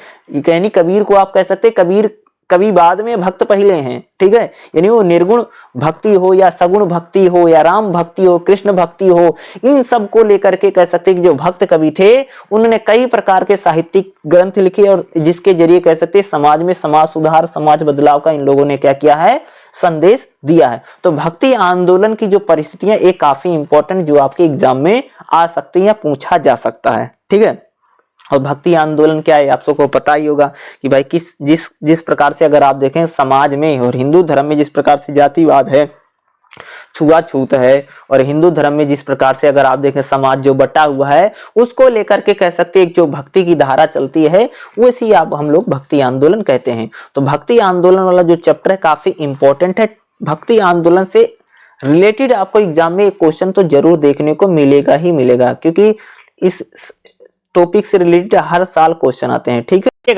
यानी कबीर को आप कह सकते हैं कबीर कवि बाद में भक्त पहले हैं, ठीक है। यानी वो निर्गुण भक्ति हो या सगुण भक्ति हो या राम भक्ति हो, कृष्ण भक्ति हो, इन सब को लेकर के कह सकते हैं कि जो भक्त कवि थे उन्होंने कई प्रकार के साहित्यिक ग्रंथ लिखे और जिसके जरिए कह सकते हैं समाज में समाज सुधार, समाज बदलाव का इन लोगों ने क्या किया है, संदेश दिया है। तो भक्ति आंदोलन की जो परिस्थितियां ये काफी इंपॉर्टेंट, जो आपके एग्जाम में आ सकती है या पूछा जा सकता है, ठीक है। और भक्ति आंदोलन क्या है आप सबको पता ही होगा कि भाई जिस प्रकार से अगर आप देखें समाज में और हिंदू धर्म में जिस प्रकार से जातिवाद है, छुआछूत है, और हिंदू धर्म में जिस प्रकार से अगर आप देखें समाज जो बटा हुआ है, उसको लेकर के कह सकते हैं जो भक्ति की धारा चलती है वैसी आप हम लोग भक्ति आंदोलन कहते हैं। तो भक्ति आंदोलन वाला जो चैप्टर है काफी इंपॉर्टेंट है। भक्ति आंदोलन से रिलेटेड आपको एग्जाम में एक क्वेश्चन तो जरूर देखने को मिलेगा ही मिलेगा, क्योंकि इस टॉपिक से रिलेटेड हर साल क्वेश्चन आते हैं, ठीक है।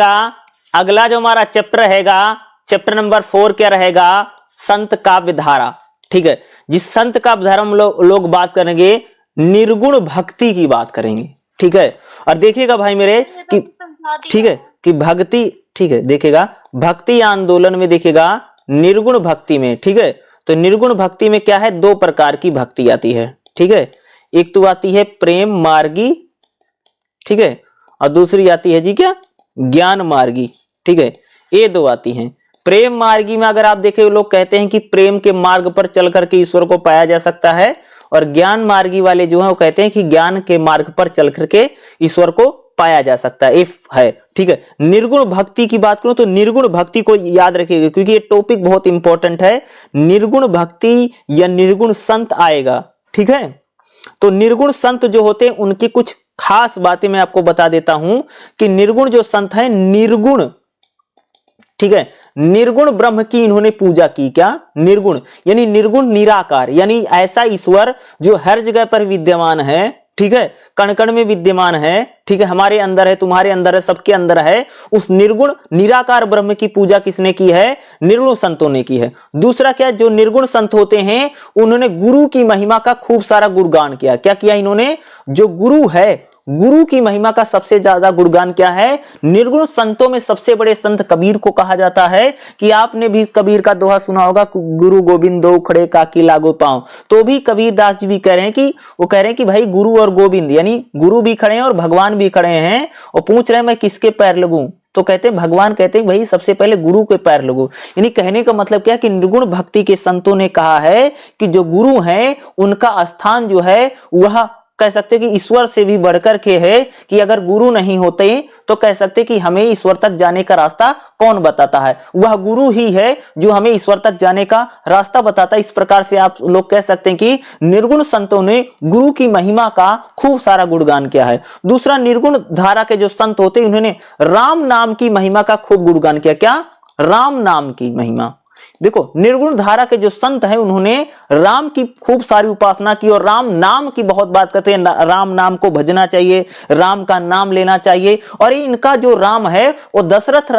अगला जो हमारा चैप्टर रहेगा, चैप्टर नंबर 4 क्या रहेगा, संत काव्य धारा, ठीक है। जिस संत काव्य धारा हम लोग बात करेंगे, निर्गुण भक्ति की बात करेंगे, ठीक है। और देखिएगा भाई मेरे कि ठीक है कि भक्ति, ठीक है, देखिएगा भक्ति आंदोलन में देखिएगा निर्गुण भक्ति में, ठीक है। तो निर्गुण भक्ति में क्या है, 2 प्रकार की भक्ति आती है, ठीक है। एक तो आती है प्रेम मार्गी, ठीक है, और दूसरी आती है जी क्या, ज्ञान मार्गी, ठीक है, ये दो आती हैं। प्रेम मार्गी में अगर आप देखें, लोग कहते हैं कि प्रेम के मार्ग पर चल करके ईश्वर को पाया जा सकता है, और ज्ञान मार्गी वाले जो है वो कहते हैं कि ज्ञान के मार्ग पर चल करके ईश्वर को पाया जा सकता है, इफ है, ठीक है। निर्गुण भक्ति की बात करूं तो निर्गुण भक्ति को याद रखिएगा, क्योंकि ये टॉपिक बहुत इंपॉर्टेंट है। निर्गुण भक्ति या निर्गुण संत आएगा, ठीक है। तो निर्गुण संत जो होते हैं उनकी कुछ खास बातें मैं आपको बता देता हूं कि निर्गुण जो संत है, निर्गुण, ठीक है, निर्गुण ब्रह्म की इन्होंने पूजा की। क्या? निर्गुण यानी निर्गुण निराकार, यानी ऐसा ईश्वर जो हर जगह पर विद्यमान है, ठीक है, कण कण में विद्यमान है, ठीक है, हमारे अंदर है, तुम्हारे अंदर है, सबके अंदर है। उस निर्गुण निराकार ब्रह्म की पूजा किसने की है? निर्गुण संतों ने की है। दूसरा क्या? जो निर्गुण संत होते हैं उन्होंने गुरु की महिमा का खूब सारा गुणगान किया। क्या किया इन्होंने? जो गुरु है, गुरु की महिमा का सबसे ज्यादा गुणगान क्या है? निर्गुण संतों में सबसे बड़े संत कबीर को कहा जाता है कि आपने भी कबीर का दोहा सुना होगा, गुरु गोविंद दो खड़े काकी लागो पांव। तो भी कबीर दास जी भी कह रहे हैं कि वो कह रहे हैं कि भाई गुरु और गोविंद यानी गुरु भी खड़े हैं और भगवान भी खड़े हैं, और पूछ रहे हैं मैं किसके पैर लगूं? तो कहते हैं भगवान कहते हैं भाई सबसे पहले गुरु के पैर लगो। यानी कहने का मतलब क्या है कि निर्गुण भक्ति के संतों ने कहा है कि जो गुरु हैं उनका स्थान जो है वह कह सकते कि ईश्वर से भी बढ़कर के है, कि अगर गुरु नहीं होते तो कह सकते कि हमें ईश्वर तक जाने का रास्ता कौन बताता है? वह गुरु ही है जो हमें ईश्वर तक जाने का रास्ता बताता है। इस प्रकार से आप लोग कह सकते हैं कि निर्गुण संतों ने गुरु की महिमा का खूब सारा गुणगान किया है। दूसरा, निर्गुण धारा के जो संत होते हैं उन्होंने राम नाम की महिमा का खूब गुणगान किया। क्या? राम नाम की महिमा। देखो, निर्गुण धारा के जो संत हैं उन्होंने राम की खूब सारी उपासना की और राम नाम की बहुत बात करते हैं। राम नाम को भजना चाहिए, राम का नाम लेना चाहिए। और इनका जो राम है वो दशरथ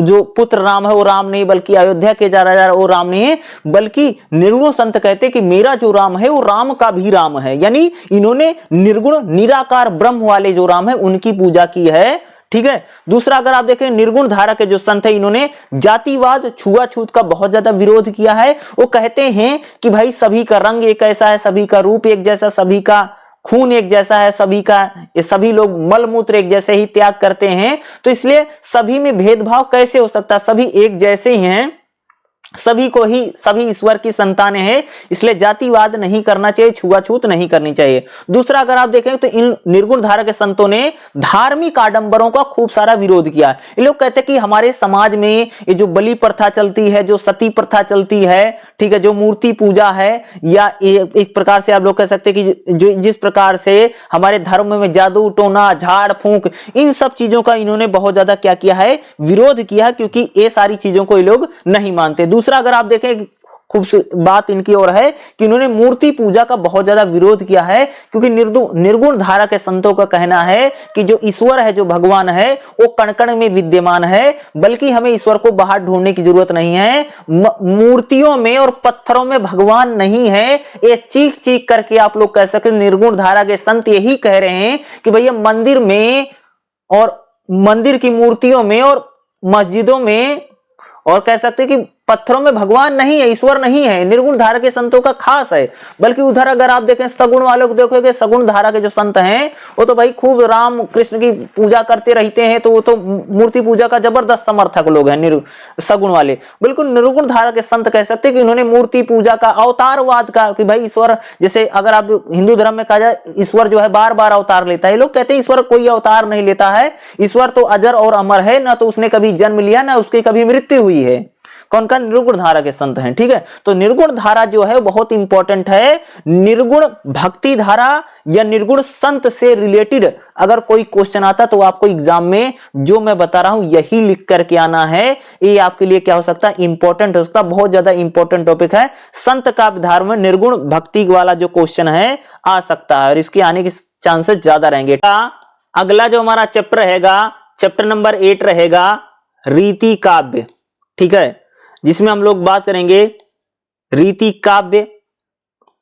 जो पुत्र राम है वो राम नहीं, बल्कि अयोध्या के जा रहा वो राम नहीं है, बल्कि निर्गुण संत कहते हैं कि मेरा जो राम है वो राम का भी राम है। यानी इन्होंने निर्गुण निराकार ब्रह्म वाले जो राम है उनकी पूजा की है, ठीक है। दूसरा, अगर आप देखें निर्गुण धारा के जो संत है इन्होंने जातिवाद, छुआछूत का बहुत ज्यादा विरोध किया है। वो कहते हैं कि भाई सभी का रंग एक ऐसा है, सभी का रूप एक जैसा, सभी का खून एक जैसा है, सभी का, ये सभी लोग मल मूत्र एक जैसे ही त्याग करते हैं, तो इसलिए सभी में भेदभाव कैसे हो सकता है? सभी एक जैसे ही हैं, सभी को ही, सभी ईश्वर की संतानें हैं, इसलिए जातिवाद नहीं करना चाहिए, छुआछूत नहीं करनी चाहिए। दूसरा, अगर आप देखें तो इन निर्गुण धारा के संतों ने धार्मिक आडंबरों का खूब सारा विरोध किया। ये लोग कहते हैं कि हमारे समाज में ये जो बलि प्रथा चलती है, जो सती प्रथा चलती है, ठीक है, जो मूर्ति पूजा है, या एक प्रकार से आप लोग कह सकते हैं कि जो जिस प्रकार से हमारे धर्म में जादू टोना, झाड़ फूंक, इन सब चीजों का इन्होंने बहुत ज्यादा क्या किया है? विरोध किया, क्योंकि ये सारी चीजों को ये लोग नहीं मानते। दूसरा, अगर आप देखें खूबसूरत बात इनकी और है कि इन्होंने मूर्ति पूजा का बहुत ज्यादा विरोध किया है, क्योंकि निर्गुण धारा के संतों का कहना है कि जो ईश्वर है, जो भगवान है, वो कण कण में विद्यमान है, बल्कि हमें ईश्वर को बाहर ढूंढने की जरूरत नहीं है। मूर्तियों में और पत्थरों में भगवान नहीं है, ये चीख चीख करके आप लोग कह सकते। निर्गुण धारा के संत यही कह रहे हैं कि भैया मंदिर में और मंदिर की मूर्तियों में और मस्जिदों में और कह सकते कि पत्थरों में भगवान नहीं है, ईश्वर नहीं है। निर्गुण धारा के संतों का खास है। बल्कि उधर अगर आप देखें सगुण वालों को देखोगे, सगुण धारा के जो संत हैं वो तो भाई खूब राम कृष्ण की पूजा करते रहते हैं, तो वो तो मूर्ति पूजा का जबरदस्त समर्थक लोग हैं सगुण वाले। बिल्कुल निर्गुण धारा के संत कह सकते हैं कि उन्होंने मूर्ति पूजा का, अवतारवाद का, कि भाई ईश्वर, जैसे अगर आप हिंदू धर्म में कहा जाए ईश्वर जो है बार बार अवतार लेता है, लोग कहते हैं ईश्वर कोई अवतार नहीं लेता है, ईश्वर तो अजर और अमर है, ना तो उसने कभी जन्म लिया ना उसकी कभी मृत्यु हुई है। कौन? का निर्गुण धारा के संत हैं, ठीक है। तो निर्गुण धारा जो है बहुत इंपॉर्टेंट है। निर्गुण भक्ति धारा या निर्गुण संत से रिलेटेड अगर कोई क्वेश्चन आता तो आपको एग्जाम में जो मैं बता रहा हूं यही लिख करके आना है। ये आपके लिए क्या हो सकता है? इंपॉर्टेंट हो सकता है, बहुत ज्यादा इंपॉर्टेंट टॉपिक है। संत का धार में निर्गुण भक्ति वाला जो क्वेश्चन है आ सकता है और इसके आने के चांसेस ज्यादा रहेंगे। अगला जो हमारा चैप्टर रहेगा, चैप्टर नंबर 8 रहेगा रीति काव्य, ठीक है, जिसमें हम लोग बात करेंगे रीति काव्य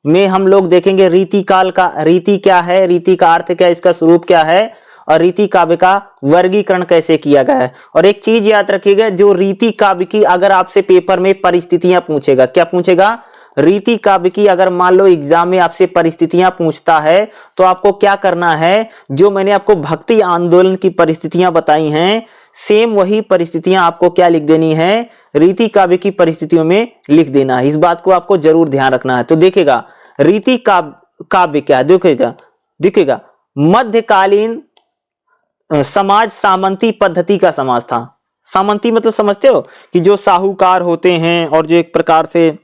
में हम लोग देखेंगे रीति काल का, रीति क्या है, रीति का अर्थ क्या है, इसका स्वरूप क्या है, और रीति काव्य का वर्गीकरण कैसे किया गया है। और एक चीज याद रखिएगा, जो रीति काव्य की अगर आपसे पेपर में परिस्थितियां पूछेगा, क्या पूछेगा? रीति काव्य की अगर मान लो एग्जाम में आपसे परिस्थितियां पूछता है तो आपको क्या करना है, जो मैंने आपको भक्ति आंदोलन की परिस्थितियां बताई हैं सेम वही परिस्थितियां आपको क्या लिख देनी है, रीति काव्य की परिस्थितियों में लिख देना है। इस बात को आपको जरूर ध्यान रखना है। तो देखिएगा रीति काव्य क्या देखिएगा, देखिएगा मध्यकालीन समाज सामंती पद्धति का समाज था। सामंती मतलब समझते हो कि जो साहूकार होते हैं और जो एक प्रकार से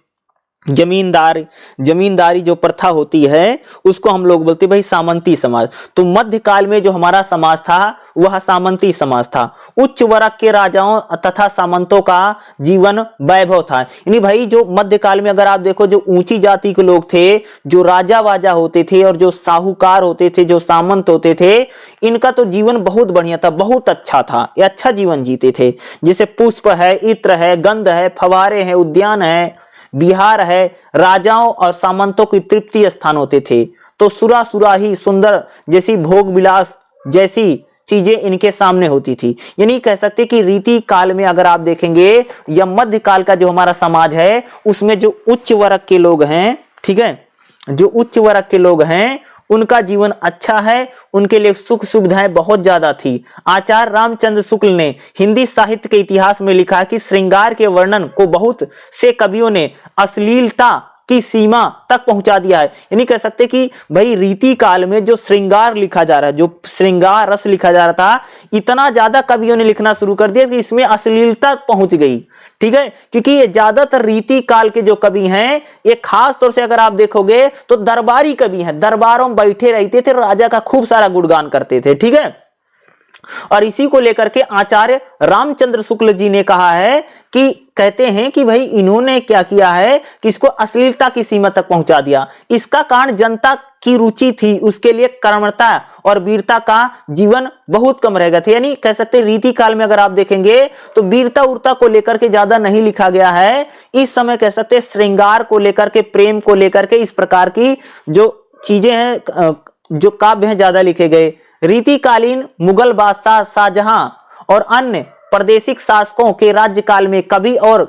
जमींदारी जो प्रथा होती है उसको हम लोग बोलते हैं भाई सामंती समाज। तो मध्यकाल में जो हमारा समाज था वह सामंती समाज था। उच्च वर्ग के राजाओं तथा सामंतों का जीवन वैभव था। यानी भाई जो मध्यकाल में अगर आप देखो जो ऊंची जाति के लोग थे, जो राजा वाजा होते थे और जो साहूकार होते थे, जो सामंत होते थे, इनका तो जीवन बहुत बढ़िया था, बहुत अच्छा था, ये अच्छा जीवन जीते थे। जैसे पुष्प है, इत्र है, गंध है, फवारे हैं, उद्यान है, बिहार है, राजाओं और सामंतों की तृप्ति स्थान होते थे। तो सुरा ही सुंदर जैसी भोग विलास जैसी चीजें इनके सामने होती थी। यानी कह सकते कि रीति काल में अगर आप देखेंगे या मध्य काल का जो हमारा समाज है उसमें जो उच्च वर्ग के लोग हैं, ठीक है, जो उच्च वर्ग के लोग हैं उनका जीवन अच्छा है, उनके लिए सुख सुविधाएं बहुत ज्यादा थी। आचार्य रामचंद्र शुक्ल ने हिंदी साहित्य के इतिहास में लिखा है कि श्रृंगार के वर्णन को बहुत से कवियों ने अश्लीलता की सीमा तक पहुंचा दिया है। यानी कह सकते कि भाई रीति काल में जो श्रृंगार लिखा जा रहा है, जो श्रृंगार रस लिखा जा रहा था, इतना ज्यादा कवियों ने लिखना शुरू कर दिया कि इसमें अश्लीलता पहुंच गई। ठीक है, क्योंकि ये ज्यादातर रीति काल के जो कवि हैं ये खास तौर से अगर आप देखोगे तो दरबारी कवि हैं, दरबारों में बैठे रहते थे, राजा का खूब सारा गुणगान करते थे। ठीक है, और इसी को लेकर के आचार्य रामचंद्र शुक्ल जी ने कहा है कि कहते हैं कि भाई इन्होंने क्या किया है कि इसको अश्लीलता की सीमा तक पहुंचा दिया। इसका कारण जनता की रुचि थी, उसके लिए कर्मठता और वीरता का जीवन बहुत कम रह गए थे। यानी कह सकते रीति काल में अगर आप देखेंगे तो वीरता उरता को लेकर के ज्यादा नहीं लिखा गया है। इस समय कह सकते श्रृंगार को लेकर के, प्रेम को लेकर के, इस प्रकार की जो चीजें हैं, जो काव्य हैं, ज्यादा लिखे गए। रीतिकालीन मुगल बादशाह शाहजहां और अन्य प्रादेशिक शासकों के राज्यकाल में कवि और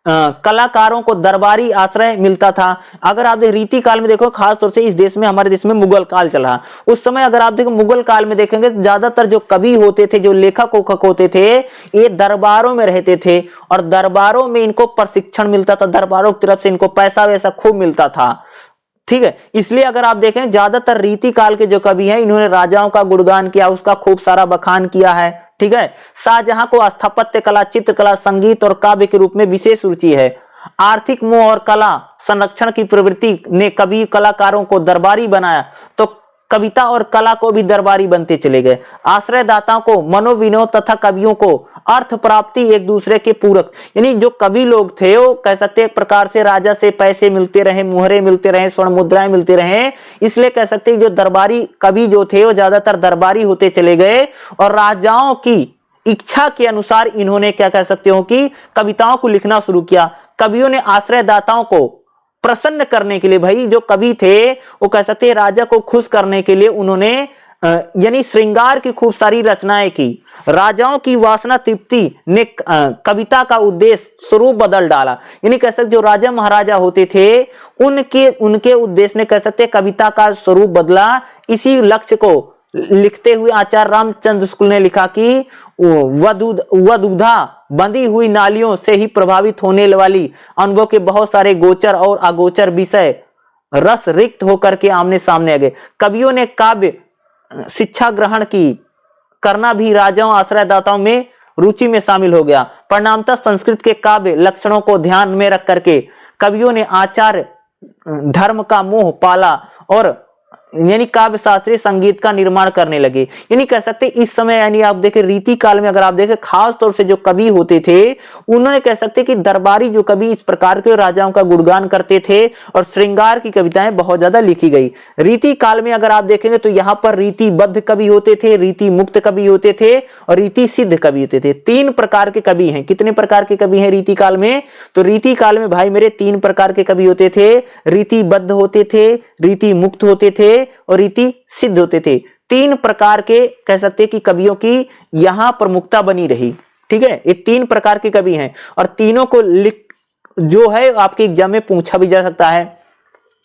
कलाकारों को दरबारी आश्रय मिलता था। अगर आप रीति काल में देखो, खास तौर से इस देश में, हमारे देश में मुगल काल चला, उस समय अगर आप देखो मुगल काल में देखेंगे तो ज्यादातर जो कवि होते थे, जो लेखक उखक होते थे, ये दरबारों में रहते थे और दरबारों में इनको प्रशिक्षण मिलता था, दरबारों की तरफ से इनको पैसा वैसा खूब मिलता था। ठीक है, इसलिए अगर आप देखें ज्यादातर रीति काल के जो कवि हैं इन्होंने राजाओं का गुणगान किया, उसका खूब सारा बखान किया है। ठीक है, शाहजहां को स्थापत्य कला, चित्रकला, संगीत और काव्य के रूप में विशेष रुचि है। आर्थिक मोह और कला संरक्षण की प्रवृत्ति ने कवि कलाकारों को दरबारी बनाया, तो कविता और कला को भी दरबारी बनते चले गए। आश्रयदाताओं को मनोविनोद तथा कवियों को अर्थ प्राप्ति एक दूसरे के पूरक। यानी जो कवि लोग थे वो कह सकते एक प्रकार से राजा से पैसे मिलते रहे, मुहरे मिलते रहे, स्वर्ण मुद्राएं मिलते रहे, इसलिए कह सकते जो दरबारी कवि जो थे वो ज्यादातर दरबारी होते चले गए और राजाओं की इच्छा के अनुसार इन्होंने क्या कह सकते हो कि कविताओं को लिखना शुरू किया। कवियों ने आश्रयदाताओं को प्रसन्न करने के लिए, भाई जो कवि थे वो कह सकते हैं राजा को खुश करने के लिए उन्होंने यानी श्रृंगार की खूब सारी रचनाएं की। राजाओं की वासना तृप्ति ने कविता का उद्देश्य स्वरूप बदल डाला। यानी कह सकते जो राजा महाराजा होते थे उनके उद्देश्य ने कह सकते कविता का स्वरूप बदला। इसी लक्ष्य को लिखते हुए आचार्य रामचंद्र शुक्ल ने लिखा कि वदुधा बंधी हुई नालियों से ही प्रभावित होने वाली अनुभव के बहुत सारे गोचर और अगोचर विषय रस रिक्त होकर के आमने सामने आ गए। कवियों ने काव्य शिक्षा ग्रहण की करना भी राजाओं आश्रयदाताओं में रुचि में शामिल हो गया। परिणामतः संस्कृत के काव्य लक्षणों को ध्यान में रख करके कवियों ने आचार्य धर्म का मोह पाला और यानी काव्य शास्त्रीय संगीत का निर्माण करने लगे। यानी कह सकते इस समय यानी आप देखें रीति काल में अगर आप देखें खास तौर से जो कवि होते थे उन्होंने कह सकते कि दरबारी जो कवि इस प्रकार के राजाओं का गुणगान करते थे और श्रृंगार की कविताएं बहुत ज्यादा लिखी गई। रीति काल में अगर आप देखेंगे तो यहाँ पर रीतिबद्ध कवि होते थे, रीति मुक्त कवि होते थे और रीति सिद्ध कवि होते थे। 3 प्रकार के कवि हैं। कितने प्रकार के कवि हैं रीति काल में? तो रीति काल में भाई मेरे 3 प्रकार के कवि होते थे। रीतिबद्ध होते थे, रीति मुक्त होते थे और रीति सिद्ध होते थे। 3 प्रकार के कह सकते कि कवियों की यहां प्रमुखता बनी रही। ठीक है, ये 3 प्रकार के कवि हैं और तीनों को जो है आपके एग्जाम में पूछा भी जा सकता है।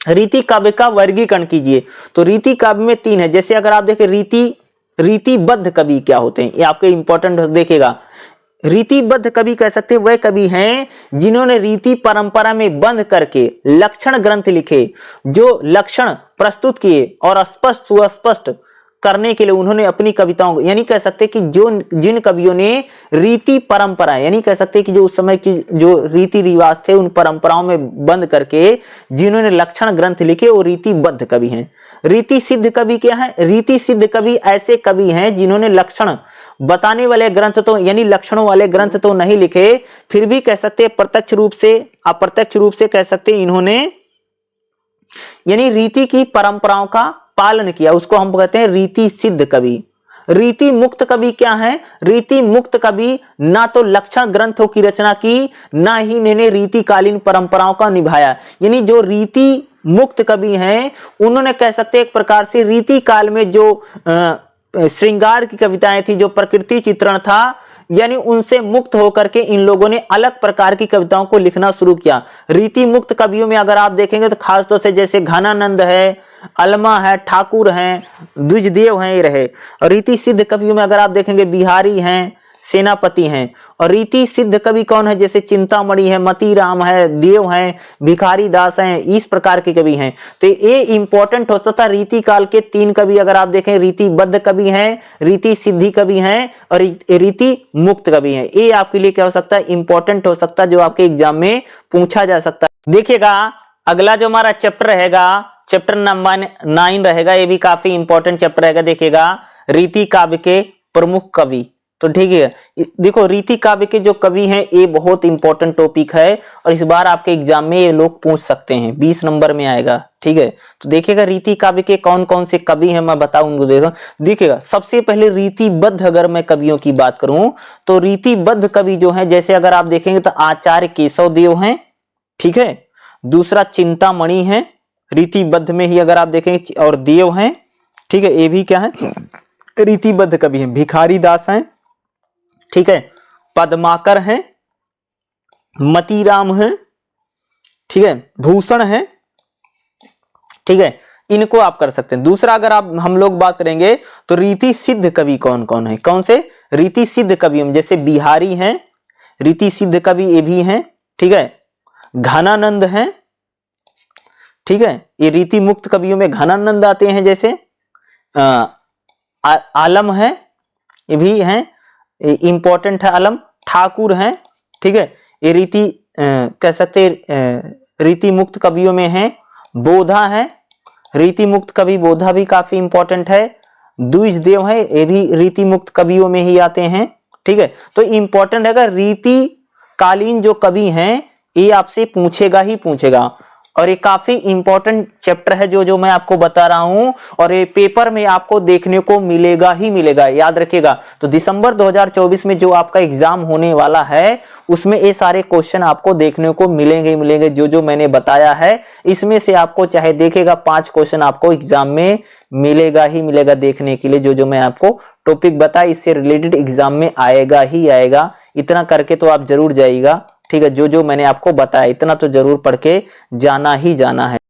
रीति काव्य का वर्गीकरण कीजिए। तो रीति काव्य में 3 है। जैसे अगर आप देखें रीतिबद्ध कवि क्या होते हैं, ये आपके इंपॉर्टेंट देखेगा। रीतिबद्ध कवि कह सकते हैं वह कवि हैं जिन्होंने रीति परंपरा में बंध करके लक्षण ग्रंथ लिखे, जो लक्षण प्रस्तुत किए और स्पष्ट सुस्पष्ट करने के लिए उन्होंने अपनी कविताओं, यानी कह सकते हैं कि जो जिन कवियों ने रीति परंपरा, यानी कह सकते हैं कि जो उस समय की जो रीति रिवाज थे उन परंपराओं में बंद करके जिन्होंने लक्षण ग्रंथ लिखे वो रीतिबद्ध कवि हैं। रीति सिद्ध कवि क्या है? रीति सिद्ध कवि ऐसे कवि हैं जिन्होंने लक्षण बताने वाले ग्रंथ तो, यानी लक्षणों वाले ग्रंथ तो नहीं लिखे, फिर भी कह सकते हैं प्रत्यक्ष रूप से अप्रत्यक्ष रूप से कह सकते हैं इन्होंने यानी रीति की परंपराओं का पालन किया, उसको हम कहते हैं रीति सिद्ध कवि। रीति मुक्त कवि क्या है? रीति मुक्त कवि ना तो लक्षण ग्रंथों की रचना की, ना ही इन्होंने रीतिकालीन परंपराओं का निभाया। यानी जो रीति मुक्त कवि हैं उन्होंने कह सकते हैं एक प्रकार से रीति काल में जो श्रृंगार की कविताएं थी, जो प्रकृति चित्रण था, यानी उनसे मुक्त होकर के इन लोगों ने अलग प्रकार की कविताओं को लिखना शुरू किया। रीति मुक्त कवियों में अगर आप देखेंगे तो खासतौर से जैसे घनानंद है, अलमा है, ठाकुर हैं, द्विजदेव हैं, ये रहे। और रीति सिद्ध कवियों में अगर आप देखेंगे बिहारी हैं, सेनापति हैं। और रीति सिद्ध कवि कौन है? जैसे चिंतामणि है, मतीराम है, देव हैं, भिखारी दास हैं, इस प्रकार के कवि हैं। तो ये इंपॉर्टेंट हो सकता है। रीति काल के 3 कवि अगर आप देखें, रीतिबद्ध कवि हैं, रीति सिद्धि कवि हैं और रीति मुक्त कवि हैं। ये आपके लिए क्या हो सकता है? इंपॉर्टेंट हो सकता है, जो आपके एग्जाम में पूछा जा सकता है। देखिएगा अगला जो हमारा चैप्टर रहेगा, चैप्टर नंबर 9 रहेगा। ये भी काफी इंपॉर्टेंट चैप्टर रहेगा। देखिएगा रीति काव्य के प्रमुख कवि। तो ठीक है, देखो रीति काव्य के जो कवि हैं ये बहुत इंपॉर्टेंट टॉपिक है और इस बार आपके एग्जाम में ये लोग पूछ सकते हैं, 20 नंबर में आएगा। ठीक है, तो देखिएगा रीति काव्य के कौन कौन से कवि हैं मैं बताऊंगा। देखिएगा सबसे पहले रीतिबद्ध अगर मैं कवियों की बात करूं तो रीतिबद्ध कवि जो है, जैसे अगर आप देखेंगे तो आचार्य केशव देव हैं। ठीक है, दूसरा चिंतामणि है, रीतिबद्ध में ही अगर आप देखेंगे, और देव हैं। ठीक है, ये भी क्या है? रीतिबद्ध कवि हैं। भिखारी दास हैं। ठीक है, पद्माकर हैं, मतीराम हैं। ठीक है, भूषण हैं। ठीक है, इनको आप कर सकते हैं। दूसरा अगर आप हम लोग बात करेंगे तो रीति सिद्ध कवि कौन कौन है? कौन से रीति सिद्ध कवि? जैसे बिहारी हैं, रीति सिद्ध कवि ये भी हैं। ठीक है, घनानंद हैं। ठीक है, ये रीति मुक्त कवियों में घनानंद आते हैं। जैसे आलम है, ये भी हैं, इंपॉर्टेंट है आलम। ठाकुर हैं। ठीक है, ये रीति कह सकते रीति मुक्त कवियों में हैं। बोधा है, रीति मुक्त कवि बोधा भी काफी इंपॉर्टेंट है। द्विजदेव है, ये भी रीति मुक्त कवियों में ही आते हैं। ठीक है, तो इंपॉर्टेंट है, अगर रीति कालीन जो कवि हैं ये आपसे पूछेगा ही पूछेगा। और ये काफी इंपॉर्टेंट चैप्टर है जो मैं आपको बता रहा हूं, और ये पेपर में आपको देखने को मिलेगा ही मिलेगा, याद रखिएगा। तो दिसंबर 2024 में जो आपका एग्जाम होने वाला है उसमें ये सारे क्वेश्चन आपको देखने को मिलेंगे ही मिलेंगे, जो मैंने बताया है। इसमें से आपको चाहे देखेगा 5 क्वेश्चन आपको एग्जाम में मिलेगा ही मिलेगा देखने के लिए। जो मैं आपको टॉपिक बताया इससे रिलेटेड एग्जाम में आएगा ही आएगा। इतना करके तो आप जरूर जाइएगा। ठीक है, जो मैंने आपको बताया इतना तो जरूर पढ़ के जाना ही जाना है।